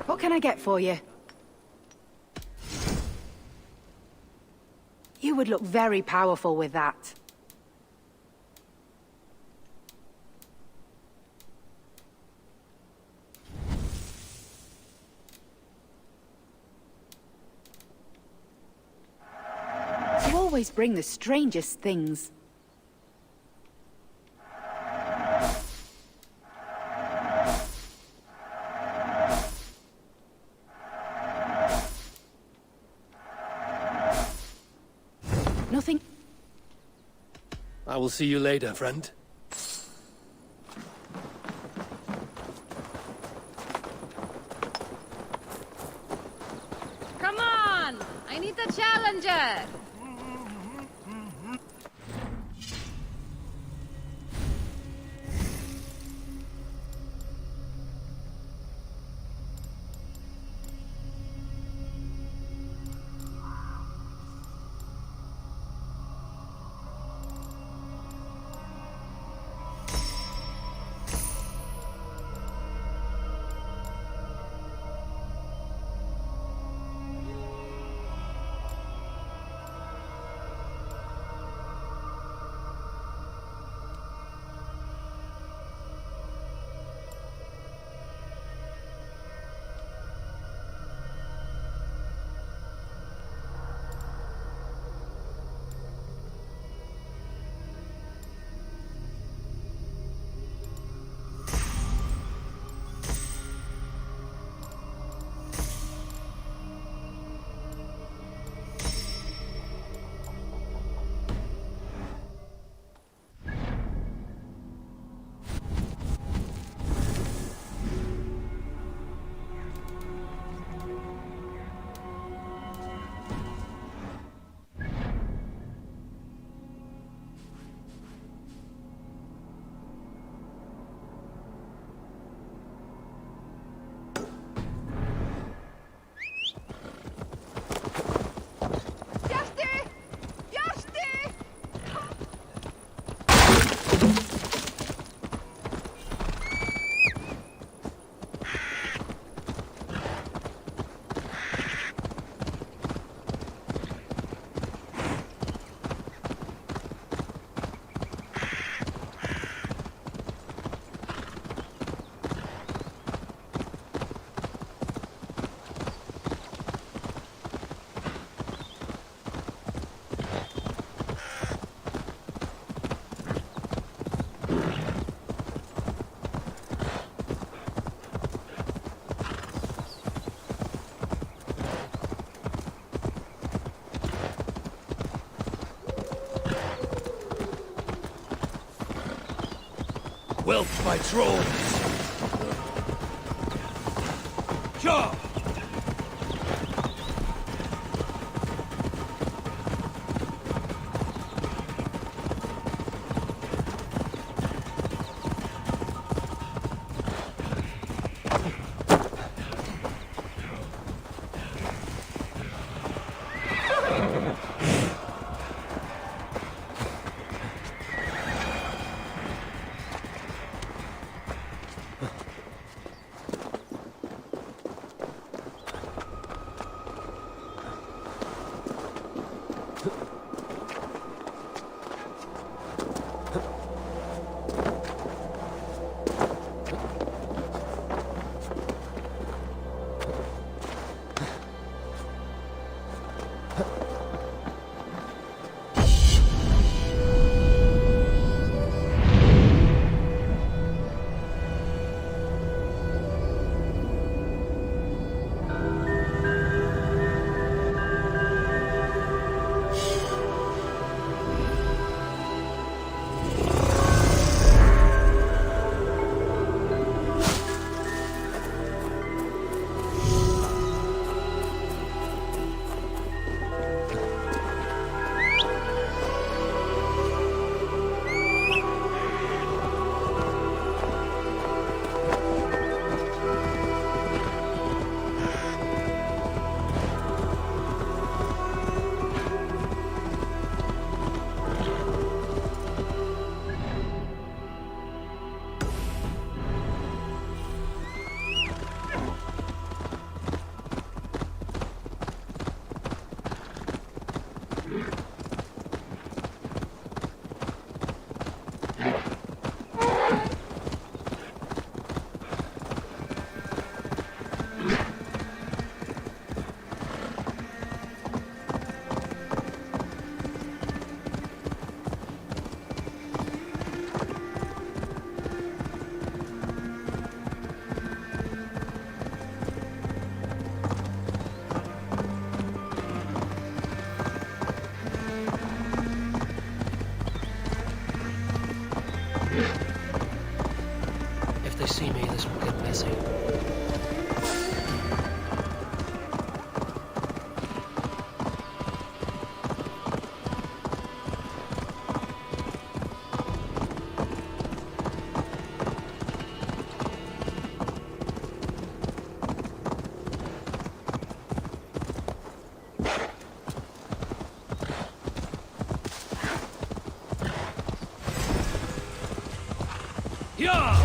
What can I get for you? You would look very powerful with that. You always bring the strangest things. Nothing. I will see you later, friend. Come on! I need a challenger! Wealth by trolls! Sure! easy. Yeah!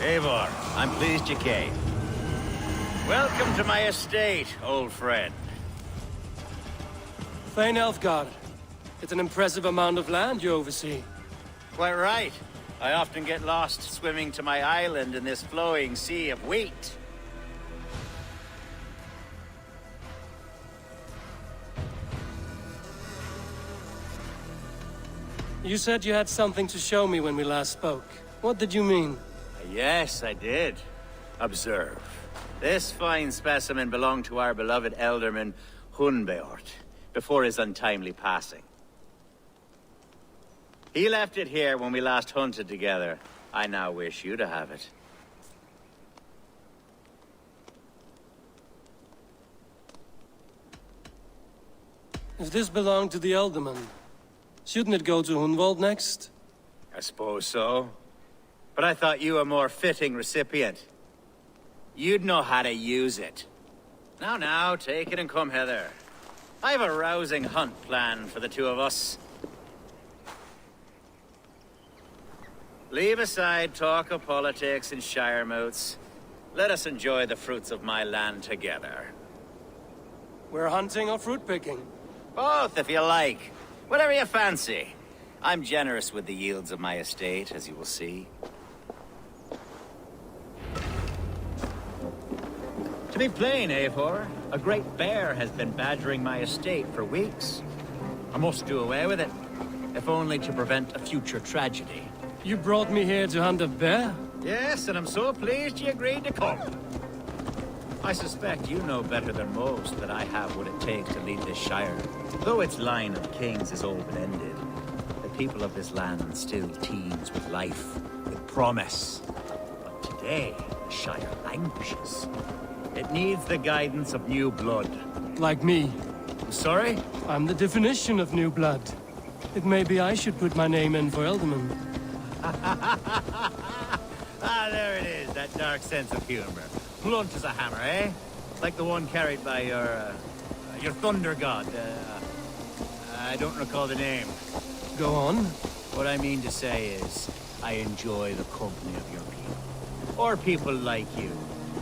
Eivor, I'm pleased you came. Welcome to my estate, old friend. Thane Elfgard. It's an impressive amount of land you oversee. Quite right. I often get lost swimming to my island in this flowing sea of wheat. You said you had something to show me when we last spoke. What did you mean? Yes, I did. Observe. This fine specimen belonged to our beloved elderman, Hunbeort, before his untimely passing. He left it here when we last hunted together. I now wish you to have it. If this belonged to the Elderman, shouldn't it go to Hunwald next? I suppose so. But I thought you a more fitting recipient. You'd know how to use it. Now, take it and come hither. I have a rousing hunt planned for the two of us. Leave aside talk of politics and shire moots. Let us enjoy the fruits of my land together. We're hunting or fruit picking? Both, if you like. Whatever you fancy. I'm generous with the yields of my estate, as you will see. To be plain, Eivor, a great bear has been badgering my estate for weeks. I must do away with it, if only to prevent a future tragedy. You brought me here to hunt a bear? Yes, and I'm so pleased you agreed to come. I suspect you know better than most that I have what it takes to lead this shire. Though its line of kings is open-ended, the people of this land still teems with life, with promise. But today, the shire languishes. It needs the guidance of new blood. Like me. Sorry? I'm the definition of new blood. It may be I should put my name in for Elderman. Ah, there it is, that dark sense of humor. Blunt as a hammer, eh? Like the one carried by your thunder god. I don't recall the name. Go on. What I mean to say is, I enjoy the company of your people. Or people like you.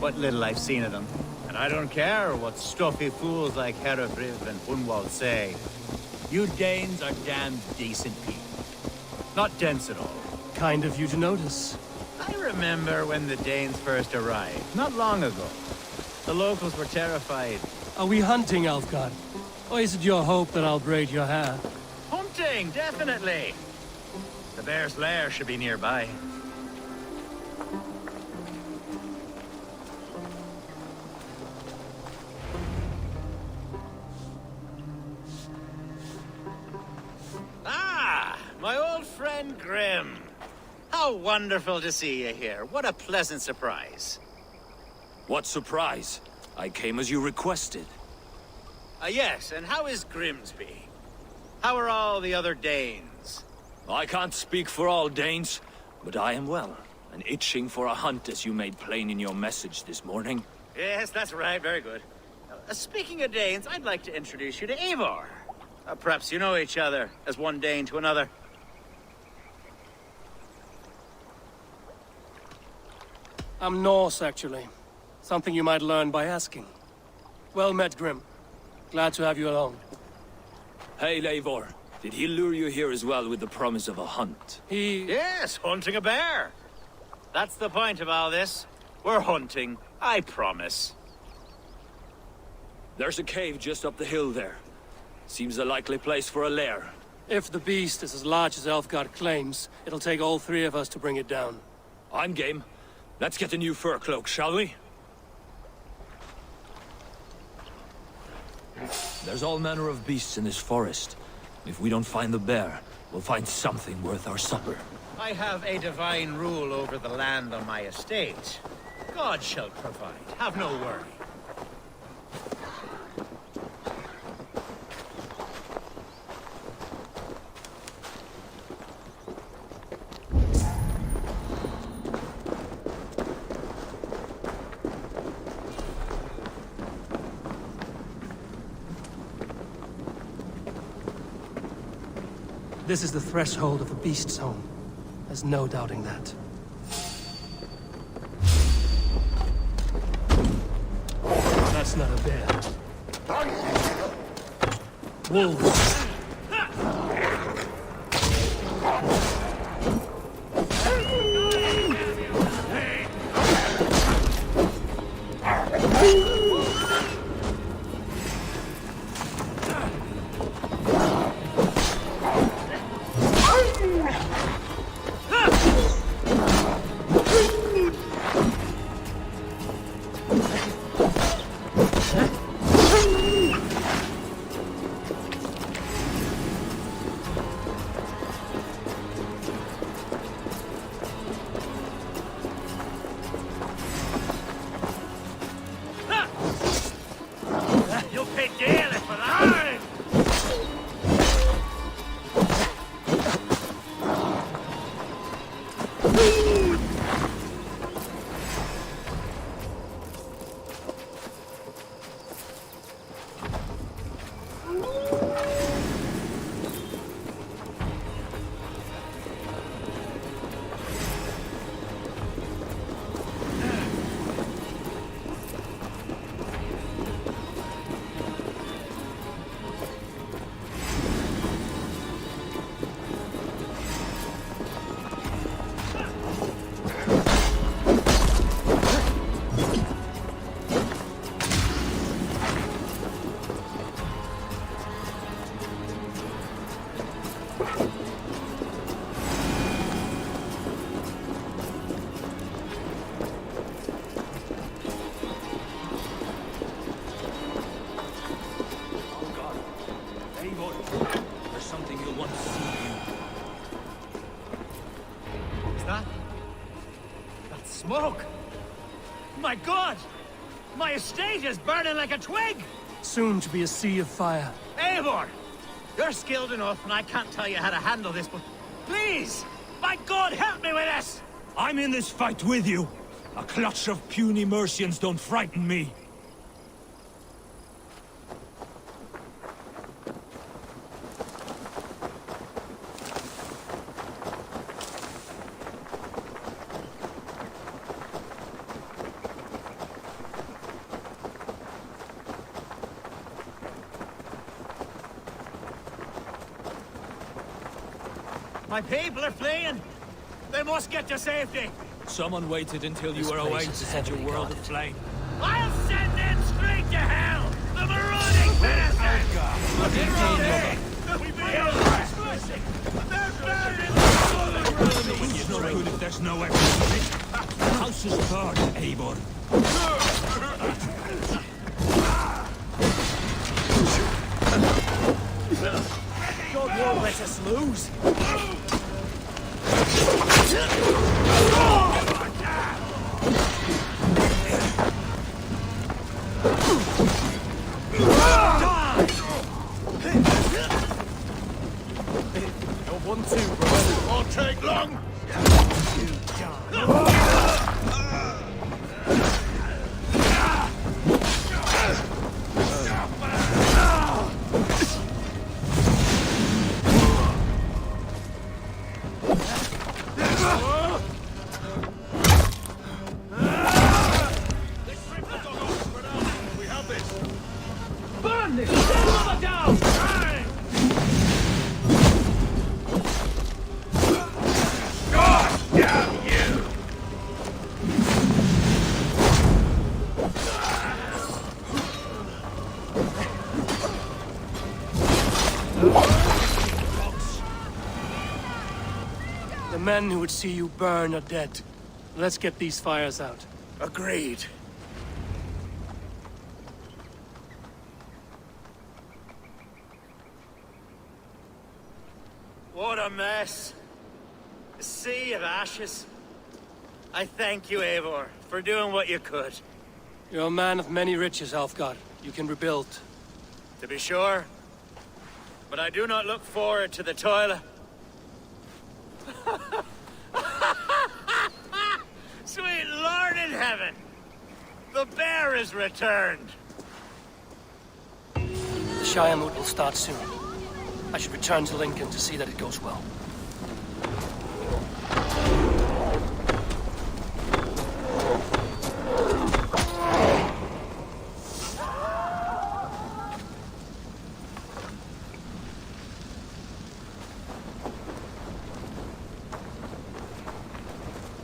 What little I've seen of them. And I don't care what stuffy fools like Herefriv and Hunwald say. You Danes are damned decent people. Not dense at all. Kind of you to notice. I remember when the Danes first arrived, not long ago. The locals were terrified. Are we hunting, Alfgard? Or is it your hope that I'll braid your hair? Hunting, definitely! The bear's lair should be nearby. Ah, my old friend Grim. How wonderful to see you here. What a pleasant surprise. What surprise? I came as you requested. Yes, and how is Grimsby? How are all the other Danes? I can't speak for all Danes, but I am well, and itching for a hunt as you made plain in your message this morning. Yes, that's right. Very good. Speaking of Danes, I'd like to introduce you to Eivor. Perhaps you know each other, as one Dane to another. I'm Norse, actually. Something you might learn by asking. Well met, Grim. Glad to have you along. Hey, Eivor. Did he lure you here as well with the promise of a hunt? Yes, hunting a bear. That's the point of all this. We're hunting, I promise. There's a cave just up the hill there. Seems a likely place for a lair. If the beast is as large as Elfgard claims, it'll take all three of us to bring it down. I'm game. Let's get a new fur cloak, shall we? There's all manner of beasts in this forest. If we don't find the bear, we'll find something worth our supper. I have a divine rule over the land on my estate. God shall provide, have no worry. This is the threshold of the beast's home. There's no doubting that. That's not a bear. Wolves. You'll pay dearly for that! There's something you'll want to see. Is that smoke? My God! My estate is burning like a twig! Soon to be a sea of fire. Eivor! You're skilled enough, and I can't tell you how to handle this, but please! By God, help me with this! I'm in this fight with you. A clutch of puny Mercians don't frighten me. My people are fleeing! They must get to safety! Someone waited until you were away to set your world aflame. I'll send them straight to hell! The marauding bastards! We It's not good if there's no exit. House is burned, Eivor. God won't let us lose! Won't take long. men who would see you burn are dead. Let's get these fires out. Agreed. What a mess. A sea of ashes. I thank you, Eivor, for doing what you could. You're a man of many riches, Alfgard. You can rebuild. To be sure. But I do not look forward to the toilet. Sweet Lord in heaven! The bear is returned! The Shire moot will start soon. I should return to Lincoln to see that it goes well.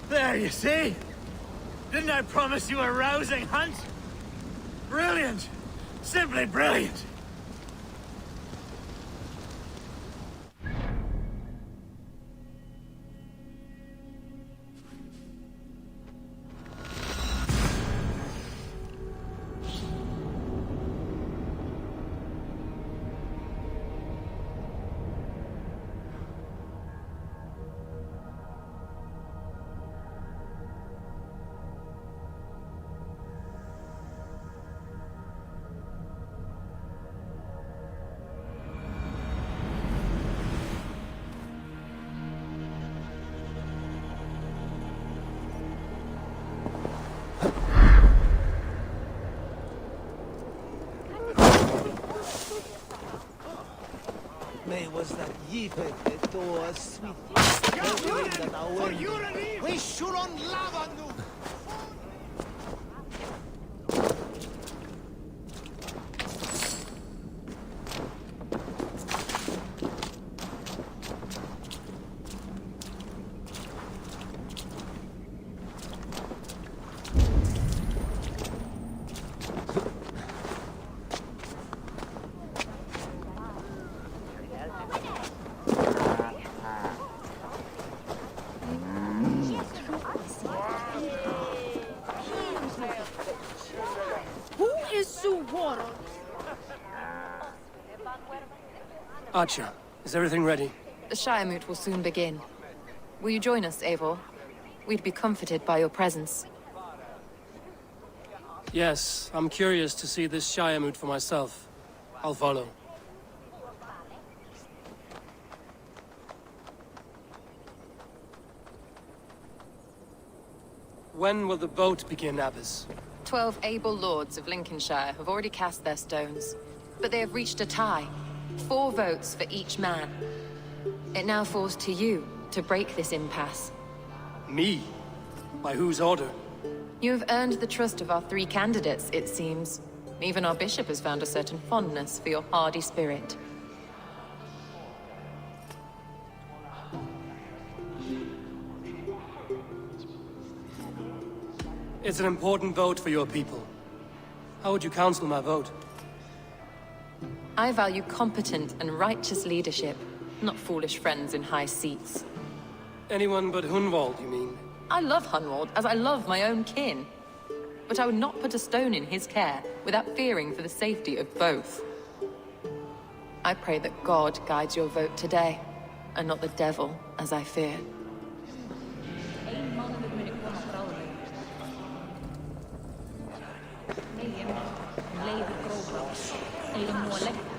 There, you see? Didn't I promise you a rousing hunt? Brilliant! Simply brilliant! May was that Yipet då smitt. We should on lava nu. Archer, is everything ready? The Shire moot will soon begin. Will you join us, Eivor? We'd be comforted by your presence. Yes, I'm curious to see this Shire moot for myself. I'll follow. When will the vote begin, Abbess? 12 able lords of Lincolnshire have already cast their stones, but they have reached a tie. 4 votes for each man. It now falls to you to break this impasse. Me? By whose order? You have earned the trust of our 3 candidates, it seems. Even our bishop has found a certain fondness for your hardy spirit. It's an important vote for your people. How would you counsel my vote? I value competent and righteous leadership, not foolish friends in high seats. Anyone but Hunwald, you mean? I love Hunwald as I love my own kin. But I would not put a stone in his care without fearing for the safety of both. I pray that God guides your vote today, and not the devil, as I fear.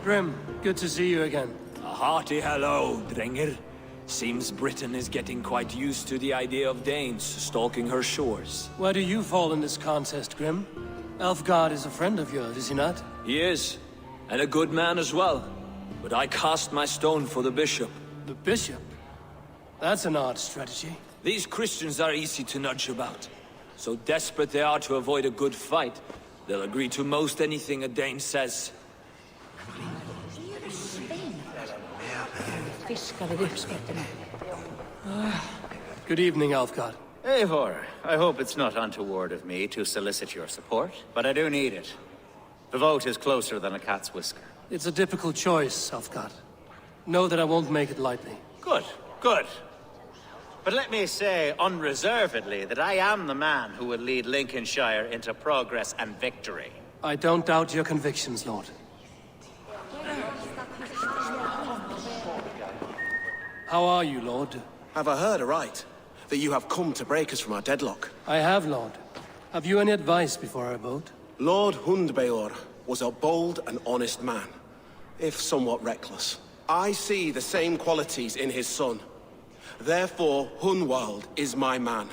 Grim, good to see you again. A hearty hello, Drenger. Seems Britain is getting quite used to the idea of Danes stalking her shores. Where do you fall in this contest, Grim? Alfgard is a friend of yours, is he not? He is, and a good man as well. But I cast my stone for the bishop. The bishop? That's an odd strategy. These Christians are easy to nudge about. So desperate they are to avoid a good fight, they'll agree to most anything a Dane says. Good evening, Alfgard. Eivor, I hope it's not untoward of me to solicit your support, but I do need it. The vote is closer than a cat's whisker. It's a difficult choice, Alfgard. Know that I won't make it lightly. Good, good. But let me say unreservedly that I am the man who will lead Lincolnshire into progress and victory. I don't doubt your convictions, Lord. How are you, Lord? Have I heard aright? That you have come to break us from our deadlock? I have, Lord. Have you any advice before I vote? Lord Hundbeor was a bold and honest man, if somewhat reckless. I see the same qualities in his son. Therefore, Hunwald is my man.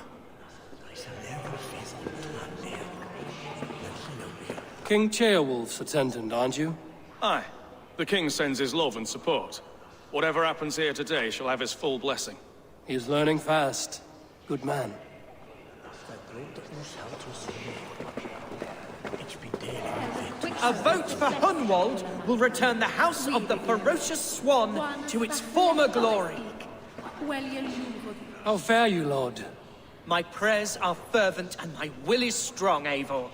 King Ceolwulf's attendant, aren't you? Aye. The king sends his love and support. Whatever happens here today shall have his full blessing. He's learning fast. Good man. A vote for Hunwald will return the House of the Ferocious Swan to its former glory. How fare you, Lord? My prayers are fervent and my will is strong, Eivor.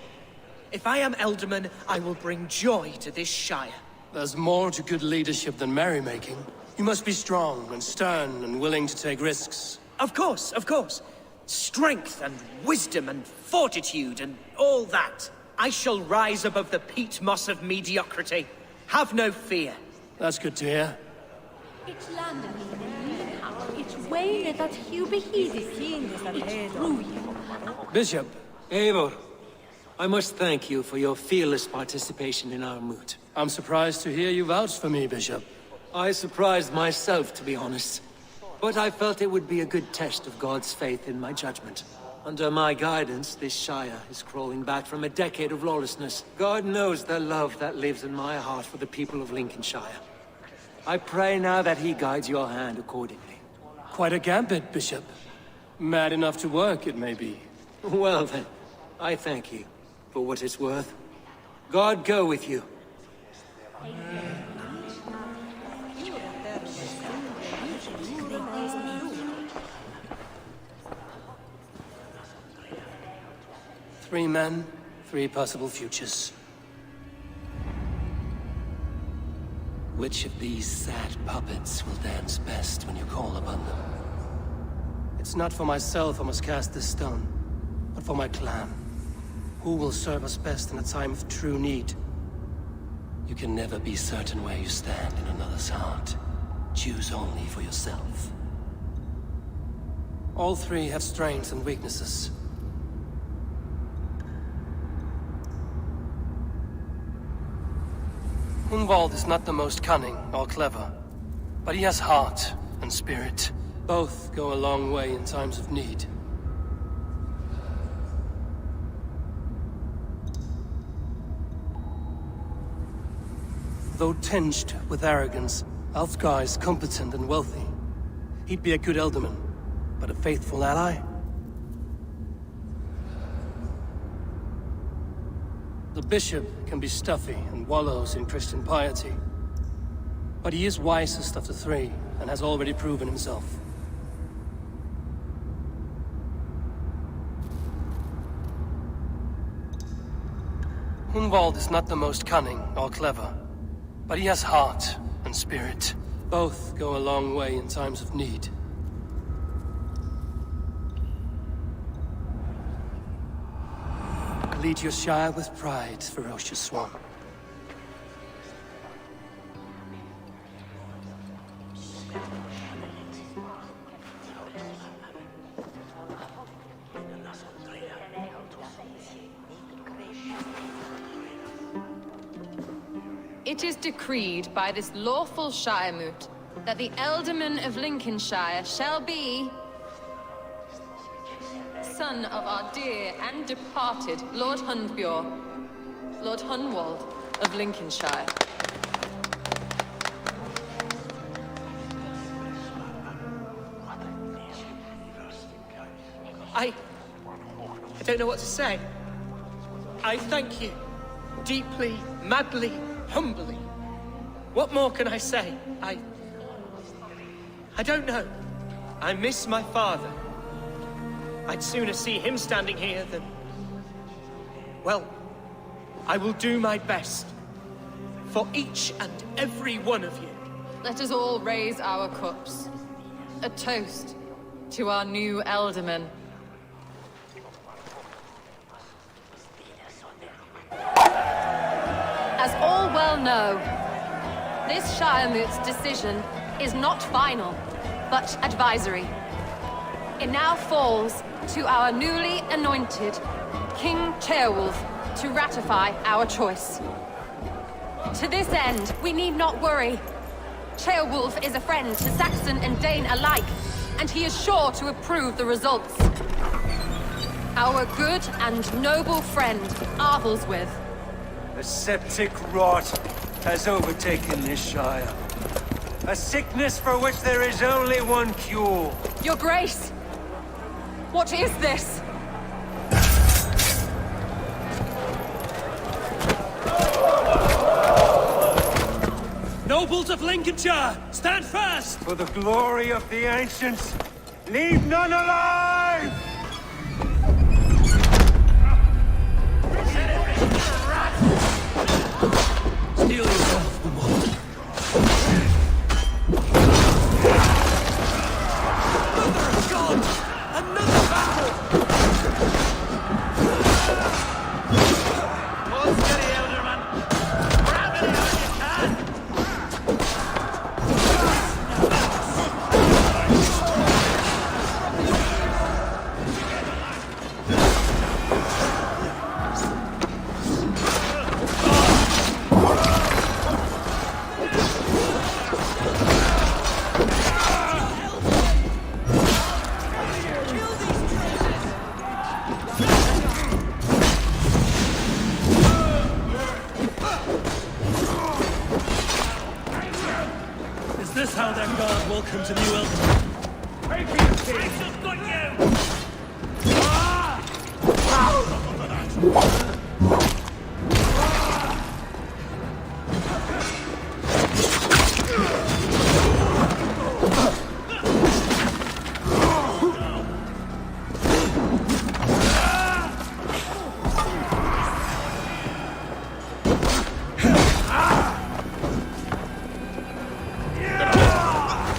If I am Elderman, I will bring joy to this Shire. There's more to good leadership than merrymaking. You must be strong and stern and willing to take risks. Of course, of course. Strength and wisdom and fortitude and all that. I shall rise above the peat moss of mediocrity. Have no fear. That's good to hear. Bishop. Eivor, I must thank you for your fearless participation in our moot. I'm surprised to hear you vouch for me, Bishop. I surprised myself, to be honest. But I felt it would be a good test of God's faith in my judgment. Under my guidance, this Shire is crawling back from a decade of lawlessness. God knows the love that lives in my heart for the people of Lincolnshire. I pray now that he guides your hand accordingly. Quite a gambit, Bishop. Mad enough to work, it may be. Well then, I thank you for what it's worth. God go with you. Three men, three possible futures. Which of these sad puppets will dance best when you call upon them? It's not for myself I must cast this stone, but for my clan. Who will serve us best in a time of true need? You can never be certain where you stand in another's heart. Choose only for yourself. All three have strengths and weaknesses. Hunwald is not the most cunning or clever, but he has heart and spirit. Both go a long way in times of need. Though tinged with arrogance, Alfgar is competent and wealthy. He'd be a good Elderman, but a faithful ally? The bishop can be stuffy and wallows in Christian piety. But he is wisest of the three, and has already proven himself. Hunwald is not the most cunning or clever, but he has heart and spirit. Both go a long way in times of need. Lead your Shire with pride, ferocious swan. It is decreed by this lawful Shire moot that the Elderman of Lincolnshire shall be son of our dear and departed Lord Hundbjorn, Lord Hunwald of Lincolnshire. I don't know what to say. I thank you. Deeply, madly, humbly. What more can I say? I don't know. I miss my father. I'd sooner see him standing here than... Well, I will do my best. For each and every one of you. Let us all raise our cups. A toast To our new Elderman. As all well know, this Shiremoot's decision is not final, but advisory. It now falls to our newly anointed King Ceolwulf to ratify our choice. To this end, we need not worry. Ceolwulf is a friend to Saxon and Dane alike, and he is sure to approve the results. Our good and noble friend, Arthelswith. A septic rot has overtaken this Shire. A sickness for which there is only one cure. Your Grace! What is this? Nobles of Lincolnshire, stand fast! For the glory of the ancients, leave none alive! Steel yourself, Umwald. Another god! Another battle! Hold steady, Elderman. Grab it out you can. Is this how their god welcomes a new elder?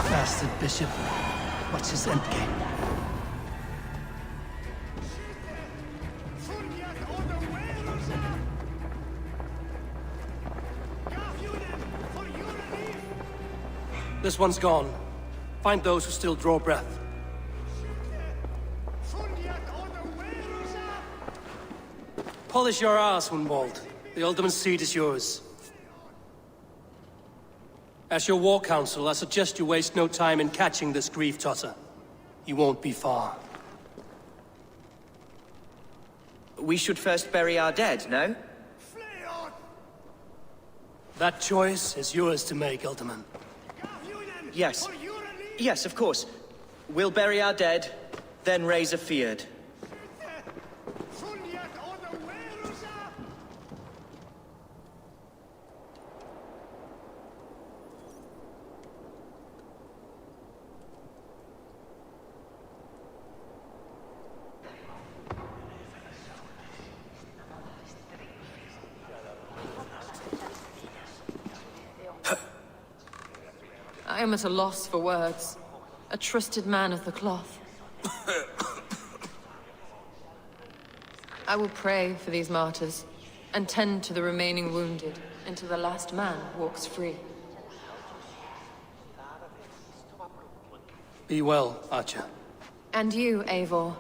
Bastard bishop. What's his endgame? This one's gone. Find those who still draw breath. Polish your ass, Unwald. The Alderman's seat is yours. As your war council, I suggest you waste no time in catching this grief tosser. He won't be far. We should first bury our dead, no? That choice is yours to make, Alderman. Yes. Yes, of course. We'll bury our dead, then raise a feared. I am at a loss for words. A trusted man of the cloth. I will pray for these martyrs, and tend to the remaining wounded, until the last man walks free. Be well, Archer. And you, Eivor.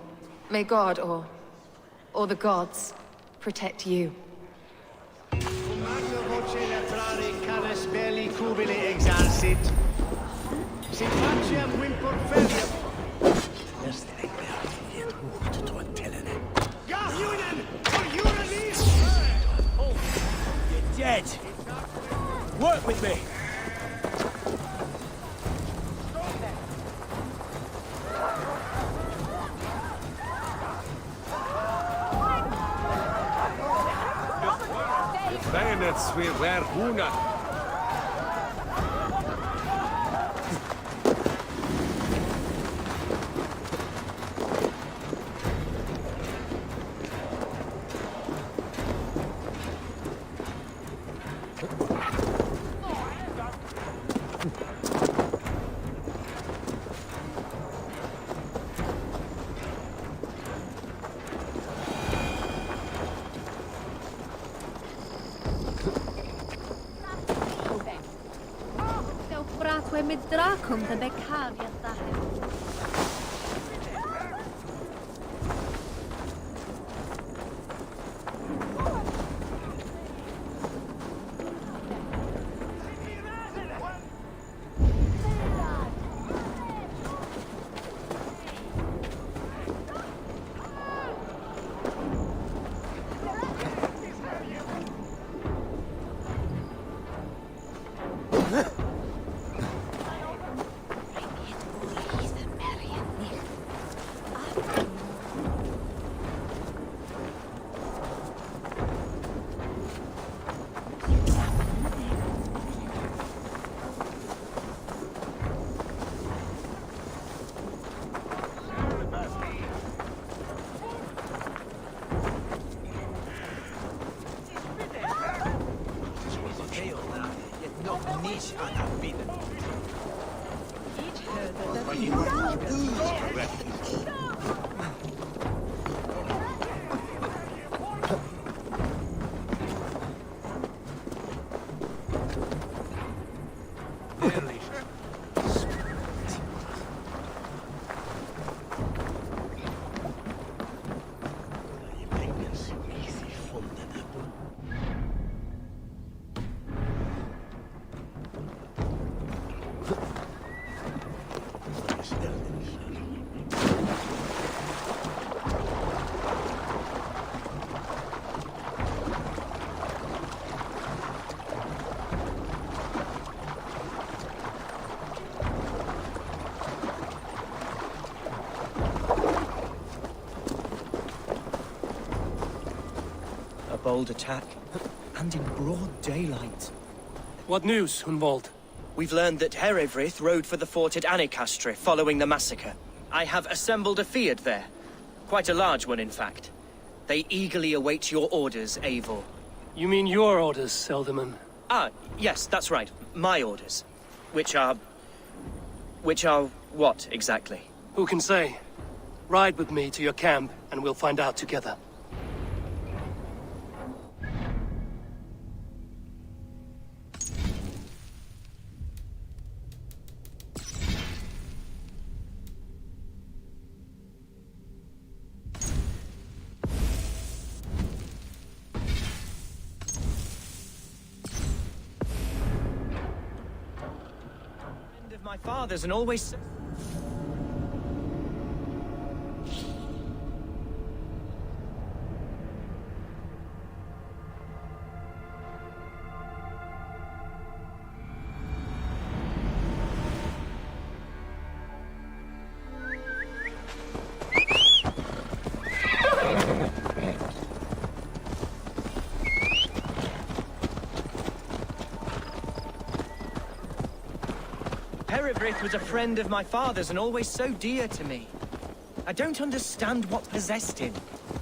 May God, or the gods, protect you. You're dead. Work with me. Bayonets will wear Huna. مدراكم تبكار يا الظاهر. Bold attack, and in broad daylight. What news, Hunwald? We've learned that Herewrith rode for the fort at Annikastre following the massacre. I have assembled a field there. Quite a large one, in fact. They eagerly await your orders, Eivor. You mean your orders, Elderman? Ah, yes, that's right. My orders. Which are what, exactly? Who can say? Ride with me to your camp, and we'll find out together. My father's and always... Herewrith was a friend of my father's and always so dear to me. I don't understand what possessed him.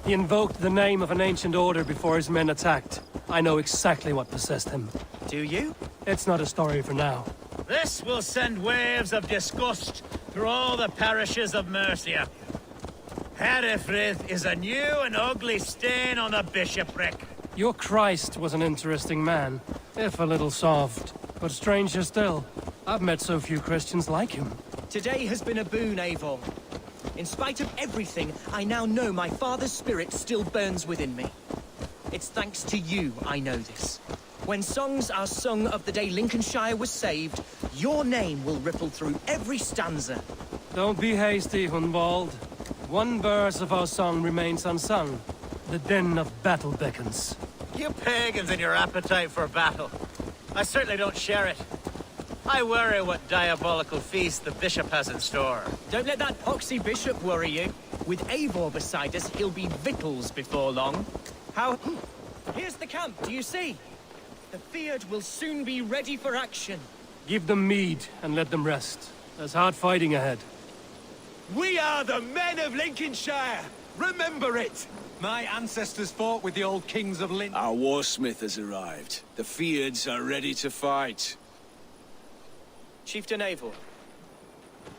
He invoked the name of an ancient order before his men attacked. I know exactly what possessed him. Do you? It's not a story for now. This will send waves of disgust through all the parishes of Mercia. Herefrith is a new and ugly stain on the bishopric. Your Christ was an interesting man, if a little soft. But stranger still, I've met so few Christians like him. Today has been a boon, Eivor. In spite of everything, I now know my father's spirit still burns within me. It's thanks to you I know this. When songs are sung of the day Lincolnshire was saved, your name will ripple through every stanza. Don't be hasty, Hunwald. One verse of our song remains unsung. The din of battle beckons. You pagans and your appetite for battle. I certainly don't share it. I worry what diabolical feast the bishop has in store. Don't let that poxy bishop worry you. With Eivor beside us, he'll be victuals before long. How... Here's the camp, do you see? The Fyrd will soon be ready for action. Give them mead and let them rest. There's hard fighting ahead. We are the men of Lincolnshire! Remember it! My ancestors fought with the old kings of Lin... Our warsmith has arrived. The Fyrds are ready to fight. Chieftain Eivor,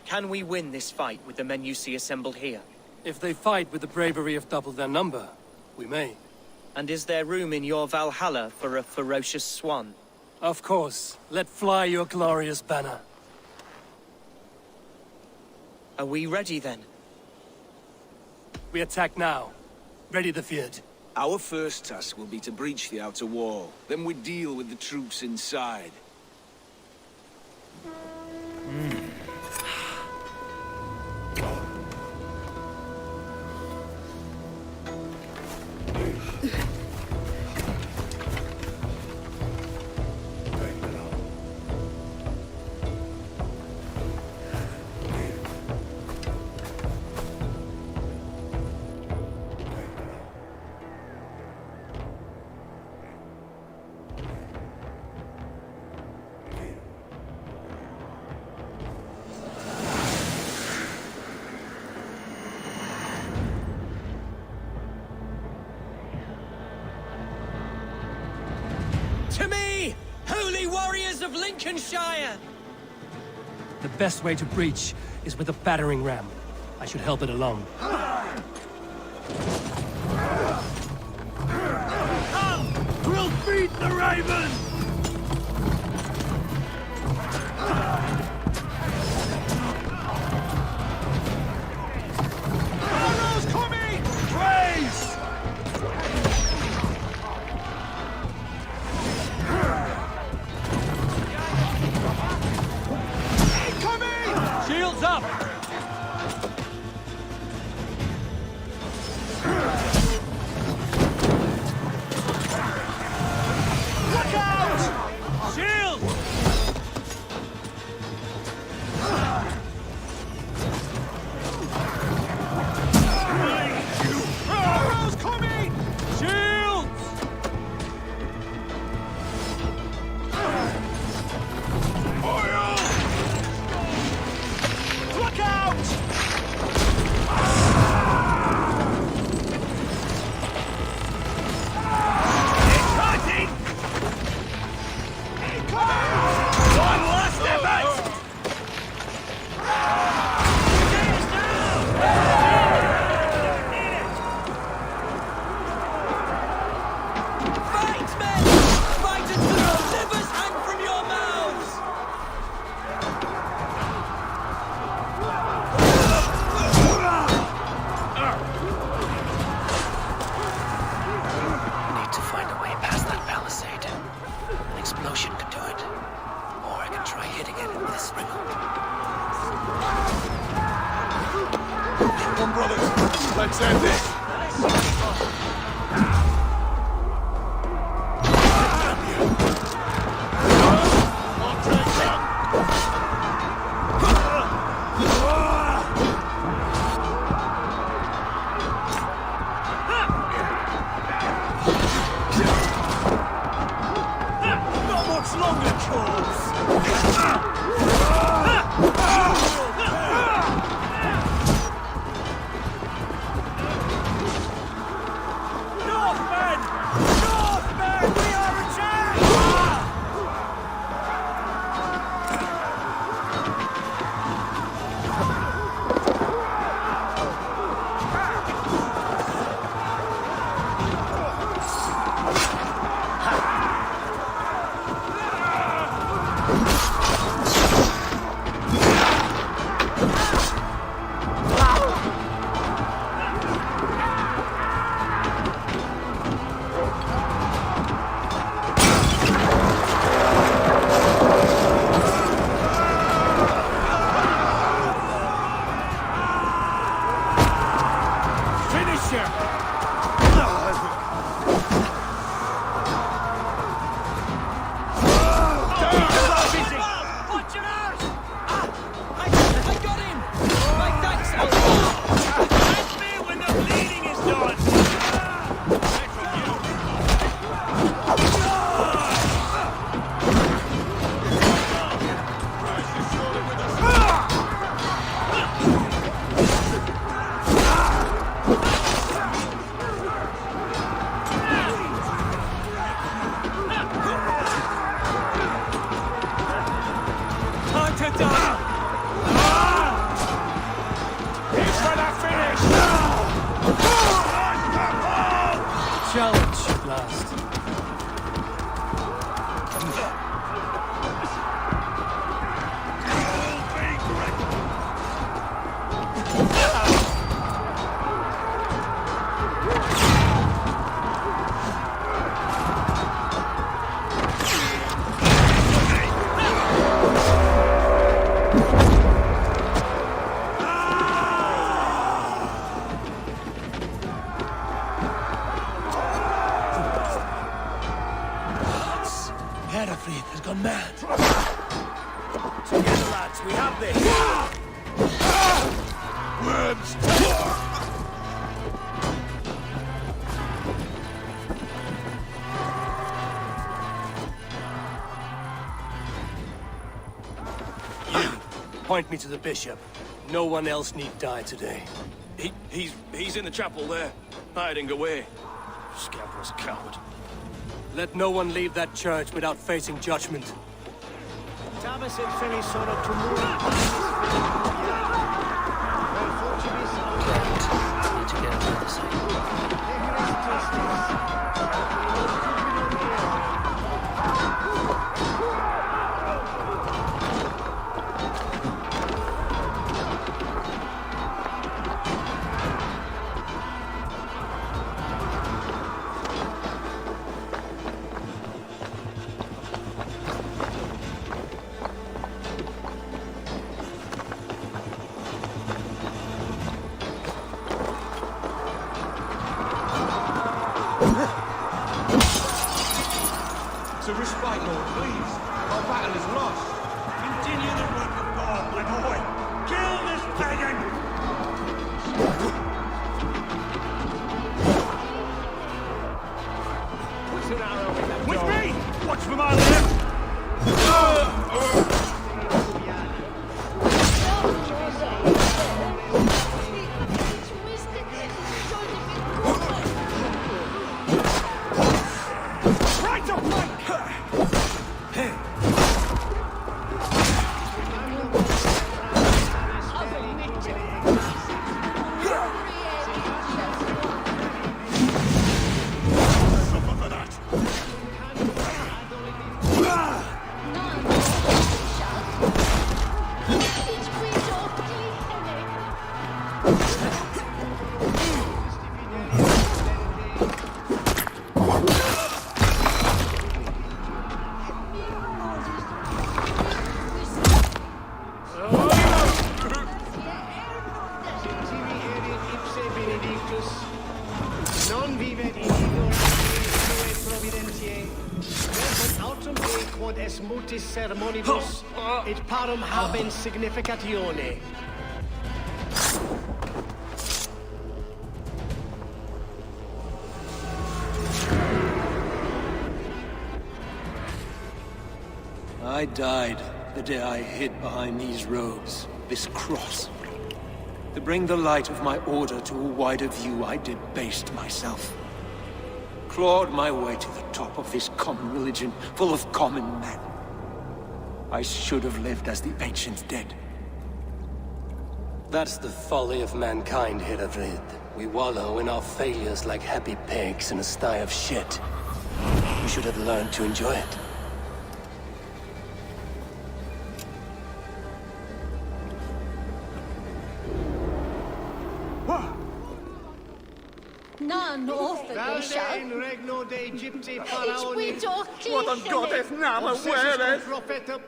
can we win this fight with the men you see assembled here? If they fight with the bravery of double their number, we may. And is there room in your Valhalla for a ferocious swan? Of course. Let fly your glorious banner. Are we ready then? We attack now. Ready the field. Our first task will be to breach the outer wall. Then we deal with the troops inside. To me, holy warriors of Lincolnshire! The best way to breach is with a battering ram. I should help it along. We'll beat the Raven! Arrows coming! Praise! Incoming! Shields up! Look out! Shield! Arrows coming! Shields! Oil! Look out! Incoming! One last effort! Fight, men! Fight until your livers hang from your mouths! Need to find a way past that palisade. An explosion could do it. Or I can try hitting it with this remote. Come on, brothers. Let's end this. Not much longer, trolls! Northmen! Northmen! We are attacked! Finish him! Watch your arms! I got him! My thanks, Elder! Thank me when the bleeding is done! Time to die! Here's where I finish! Challenge at last. man. Together, lads, we have this. Worms! Point me to the bishop. No one else need die today. He's in the chapel there, hiding away. Scoundrel's coward. Let no one leave that church without facing judgment. Need to get on the other To respite, Lord, please. Our battle is lost. Continue the work of God, my boy. Kill this pagan! Puts an arrow in that with me! Watch for my left! Non vivet in ignorantia providentiae, per autum Dei quod es mutis sermonibus, et parum habens significatione. I died the day I hid behind these robes, this cross. To bring the light of my order to a wider view, I debased myself. Clawed my way to the top of this common religion, full of common men. I should have lived as the ancients did. That's the folly of mankind, Hiravrid. We wallow in our failures like happy pigs in a sty of shit. We should have learned to enjoy it. None author they shall. In regno de Egypti Pharaoni. What on Gottes name were Profeta.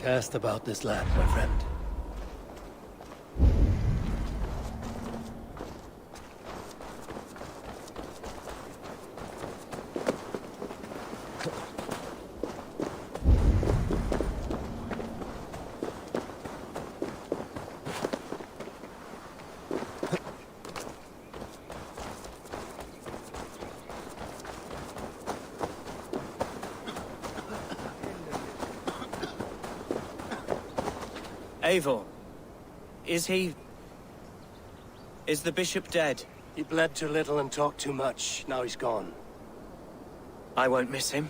Cast about this land, my friend. Eivor, is he... is the bishop dead? He bled too little and talked too much. Now he's gone. I won't miss him.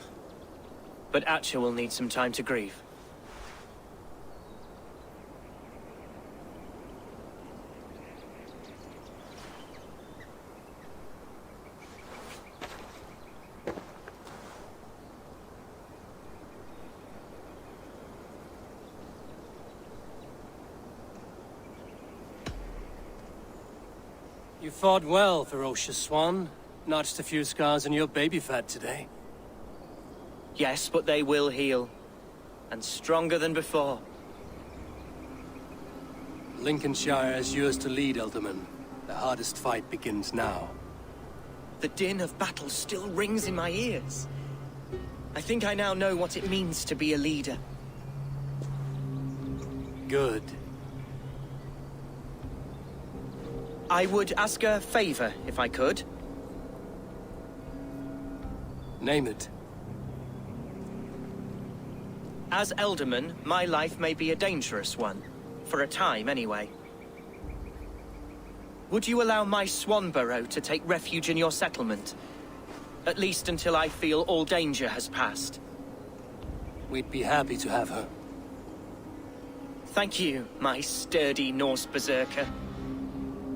But Atcha will need some time to grieve. You fought well, ferocious swan. Notched a few scars on your baby fat today. Yes, but they will heal. And stronger than before. Lincolnshire is yours to lead, Elderman. The hardest fight begins now. The din of battle still rings in my ears. I think I now know what it means to be a leader. Good. I would ask a favor, if I could. Name it. As Elderman, my life may be a dangerous one. For a time, anyway. Would you allow my Swanborough to take refuge in your settlement? At least until I feel all danger has passed. We'd be happy to have her. Thank you, my sturdy Norse berserker.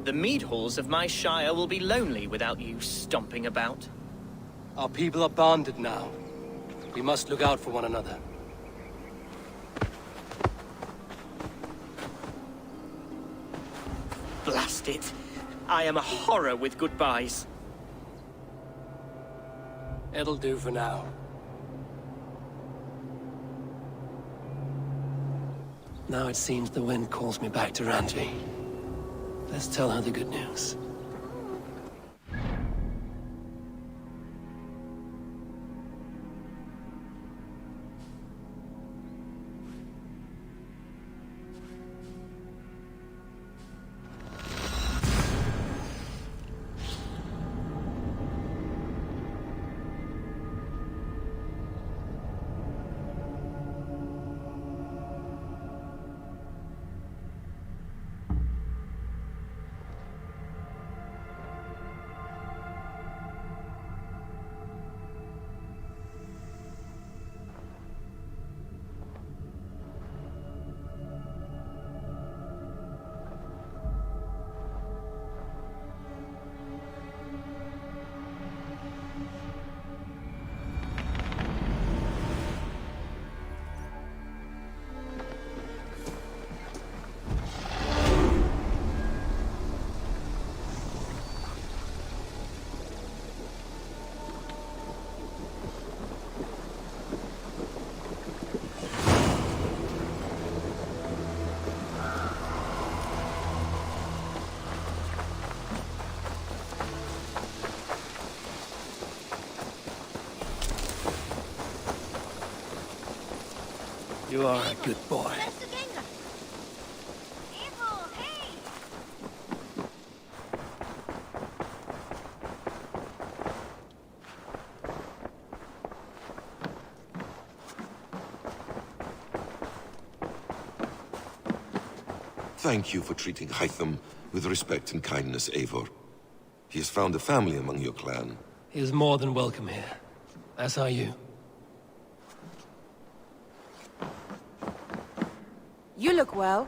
The mead halls of my shire will be lonely without you stomping about. Our people are bonded now. We must look out for one another. Blast it. I am a horror with goodbyes. It'll do for now. Now it seems the wind calls me back to Randvi. Let's tell her the good news. You are a good boy. Thank you for treating Hytham with respect and kindness, Eivor. He has found a family among your clan. He is more than welcome here. As are you. You look well.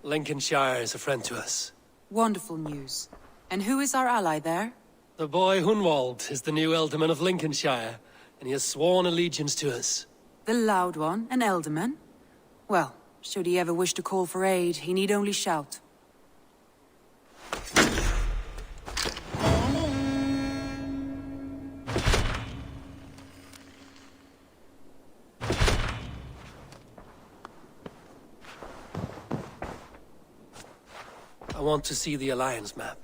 Lincolnshire is a friend to us. Wonderful news. And who is our ally there? The boy Hunwald is the new Ealdorman of Lincolnshire, and he has sworn allegiance to us. The loud one, an Ealdorman? Well, should he ever wish to call for aid, he need only shout. I want to see the Alliance map.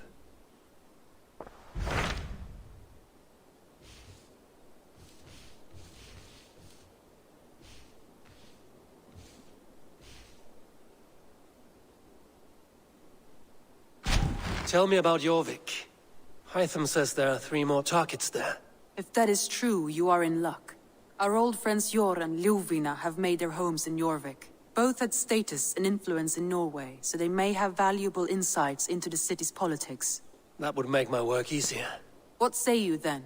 Tell me about Jorvik. Hytham says there are 3 more targets there. If that is true, you are in luck. Our old friends Jor and Ljuvina have made their homes in Jorvik. Both had status and influence in Norway, so they may have valuable insights into the city's politics. That would make my work easier. What say you then?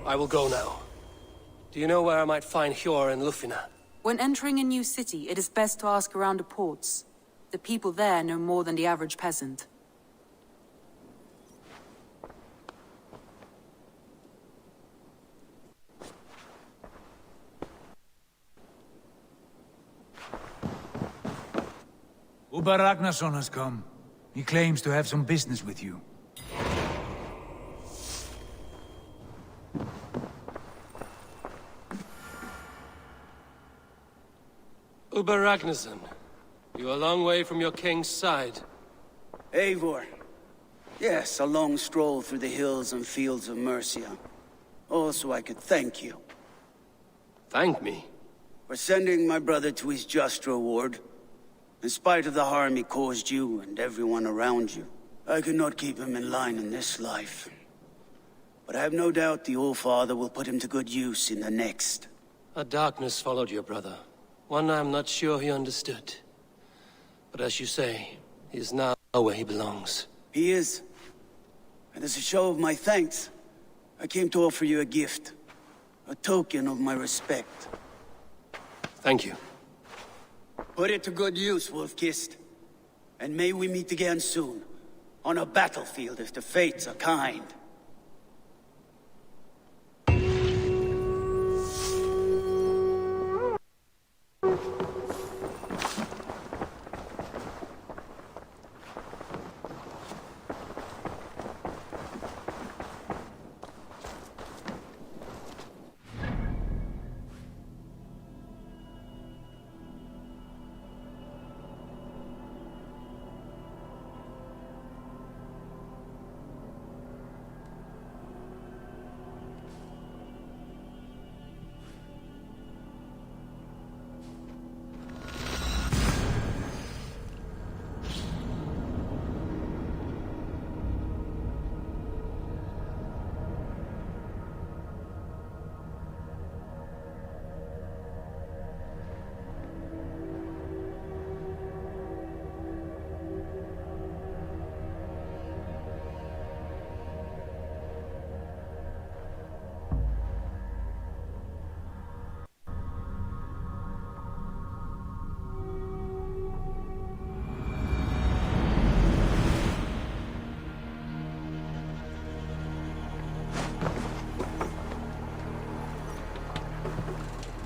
I will go now. Do you know where I might find Hjor and Lufina? When entering a new city, it is best to ask around the ports. The people there know more than the average peasant. Uber Ragnarsson has come. He claims to have some business with you. Uber Ragnarsson, you're a long way from your king's side. Eivor. Yes, a long stroll through the hills and fields of Mercia. Also, I could thank you. Thank me? For sending my brother to his just reward. In spite of the harm he caused you and everyone around you, I could not keep him in line in this life. But I have no doubt the All-Father will put him to good use in the next. A darkness followed your brother. One I'm not sure he understood. But as you say, he is now where he belongs. He is. And as a show of my thanks, I came to offer you a gift. A token of my respect. Thank you. Put it to good use, Wolf-Kissed. And may we meet again soon. On a battlefield if the fates are kind.